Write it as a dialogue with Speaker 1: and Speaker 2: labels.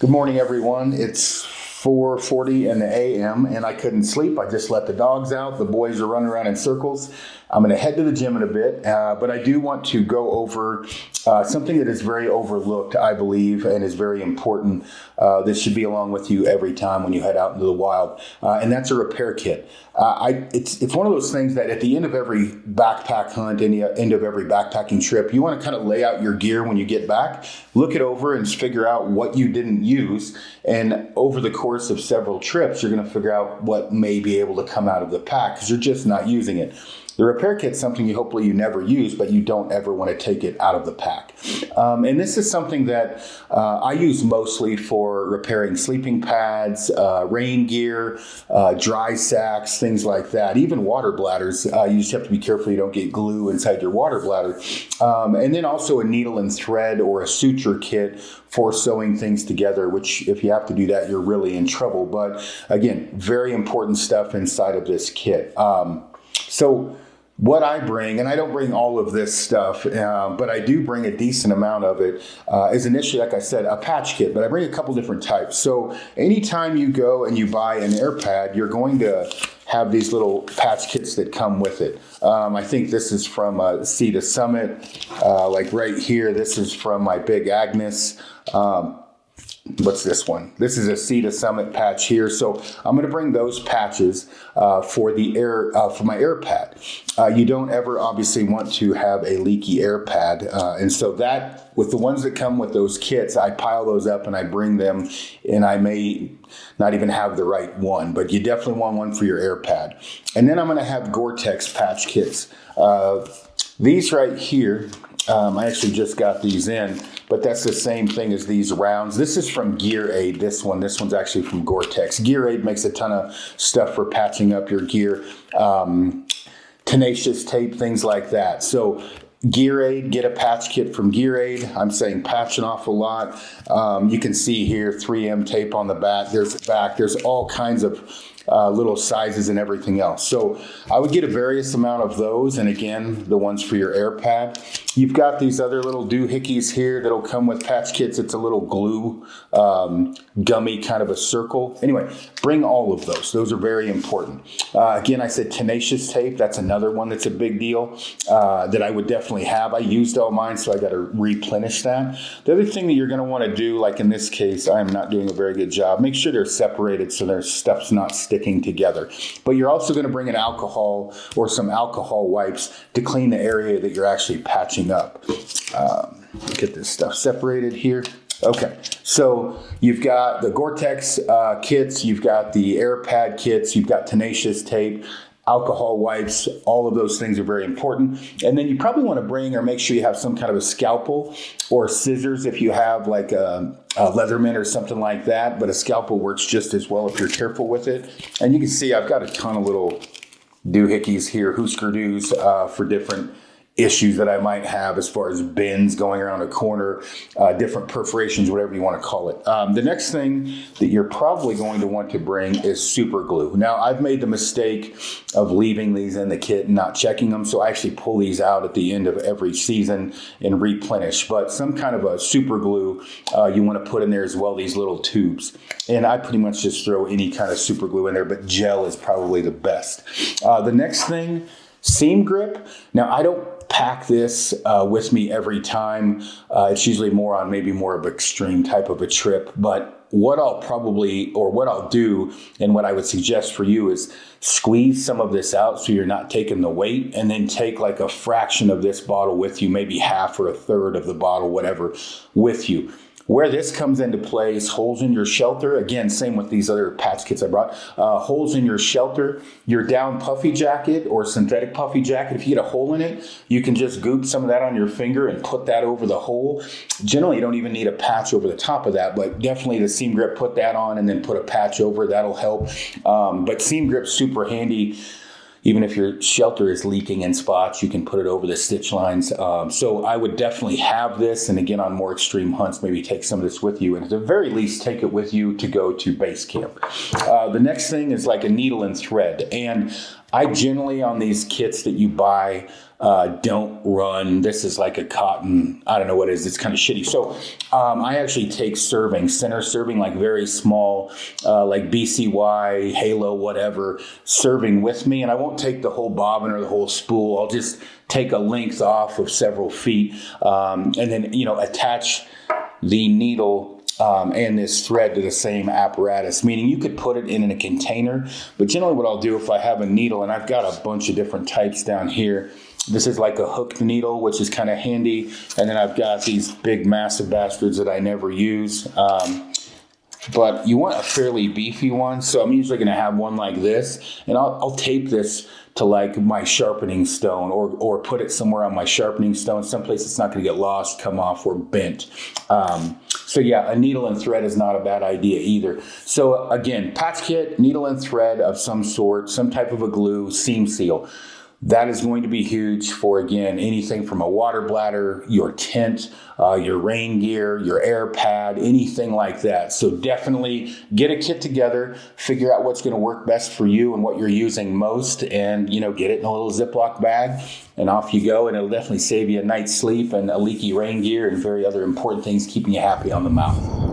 Speaker 1: Good morning, everyone. It's 4:40 in the a.m. and I couldn't sleep. I just let the dogs out. The boys are running around in circles. I'm going to head to the gym in a bit, but I do want to go over something that is very overlooked, I believe, and is very important. This should be along with you every time when you head out into the wild, and that's a repair kit. It's one of those things that at the end of every backpack hunt, end of every backpacking trip, you want to kind of lay out your gear when you get back, look it over, and figure out what you didn't use. And over the course of several trips, you're going to figure out what may be able to come out of the pack because you're just not using it. The repair kit's something hopefully you never use, but you don't ever want to take it out of the pack. And this is something that I use mostly for repairing sleeping pads, rain gear, dry sacks, things like that. Even water bladders. You just have to be careful you don't get glue inside your water bladder. And then also a needle and thread or a suture kit for sewing things together, which if you have to do that, you're really in trouble. But again, very important stuff inside of this kit. So what I bring, and I don't bring all of this stuff, but I do bring a decent amount of it, is initially, like I said, a patch kit, but I bring a couple different types. So anytime you go and you buy an air pad, you're going to have these little patch kits that come with it. I think this is from Sea to Summit, like right here, this is from my Big Agnes. What's this one? This is a Sea to Summit patch here. So I'm going to bring those patches for my air pad. You don't ever obviously want to have a leaky air pad. And so that, with the ones that come with those kits, I pile those up and I bring them, and I may not even have the right one, but you definitely want one for your air pad. And then I'm going to have Gore-Tex patch kits. These right here, I actually just got these in, but that's the same thing as these rounds. This is from Gear Aid, this one's actually from Gore-Tex. Gear Aid makes a ton of stuff for patching up your gear, tenacious tape, things like that. So Gear Aid, get a patch kit from Gear Aid. I'm saying patch an awful lot. You can see here 3M tape on the back. There's all kinds of little sizes and everything else. So I would get a various amount of those, and again, the ones for your air pad. You've got these other little doohickeys here that'll come with patch kits. It's a little glue, gummy kind of a circle. Anyway, bring all of those. Those are very important. Again, I said tenacious tape. That's another one that's a big deal that I would definitely have. I used all mine, so I got to replenish that. The other thing that you're going to want to do, like in this case, I am not doing a very good job. Make sure they're separated so their stuff's not sticking together. But you're also going to bring an alcohol or some alcohol wipes to clean the area that you're actually patching up. Get this stuff separated here. Okay, so you've got the Gore-Tex kits, you've got the air pad kits, you've got tenacious tape, alcohol wipes, all of those things are very important. And then you probably want to bring or make sure you have some kind of a scalpel or scissors if you have like a Leatherman or something like that, but a scalpel works just as well if you're careful with it. And you can see I've got a ton of little doohickeys here, Husker doos for different issues that I might have as far as bends going around a corner, different perforations, whatever you want to call it. The next thing that you're probably going to want to bring is super glue. Now, I've made the mistake of leaving these in the kit and not checking them, so I actually pull these out at the end of every season and replenish. But some kind of a super glue you want to put in there as well, these little tubes. And I pretty much just throw any kind of super glue in there, but gel is probably the best. The next thing, seam grip. Now, I don't pack this with me every time. It's usually maybe more of an extreme type of a trip. But what I'll do and what I would suggest for you is squeeze some of this out so you're not taking the weight, and then take like a fraction of this bottle with you, maybe half or a third of the bottle, whatever, with you. Where this comes into play is holes in your shelter. Again, same with these other patch kits I brought. Holes in your shelter, your down puffy jacket or synthetic puffy jacket. If you get a hole in it, you can just goop some of that on your finger and put that over the hole. Generally, you don't even need a patch over the top of that, but definitely the seam grip, put that on and then put a patch over. That'll help. But seam grip's super handy. Even if your shelter is leaking in spots, you can put it over the stitch lines. So I would definitely have this. And again, on more extreme hunts, maybe take some of this with you. And at the very least, take it with you to go to base camp. The next thing is like a needle and thread. And I generally, on these kits that you buy, don't run. This is like a cotton, I don't know what it is. It's kind of shitty. So I actually take center serving, like very small, like BCY, Halo, whatever, serving with me. And I won't take the whole bobbin or the whole spool. I'll just take a length off of several feet, and then, attach the needle and this thread to the same apparatus, meaning you could put it in a container. But generally what I'll do, if I have a needle, and I've got a bunch of different types down here, this is like a hooked needle, which is kind of handy. And then I've got these big massive bastards that I never use. But you want a fairly beefy one. So I'm usually going to have one like this, and I'll tape this to like my sharpening stone, or put it somewhere on my sharpening stone, someplace it's not going to get lost, come off, or bent. So yeah, a needle and thread is not a bad idea either. So again, patch kit, needle and thread of some sort, some type of a glue, seam seal. That is going to be huge for, again, anything from a water bladder, your tent, your rain gear, your air pad, anything like that. So definitely get a kit together, figure out what's going to work best for you and what you're using most, and, get it in a little Ziploc bag, and off you go. And it'll definitely save you a night's sleep and a leaky rain gear and very other important things keeping you happy on the mountain.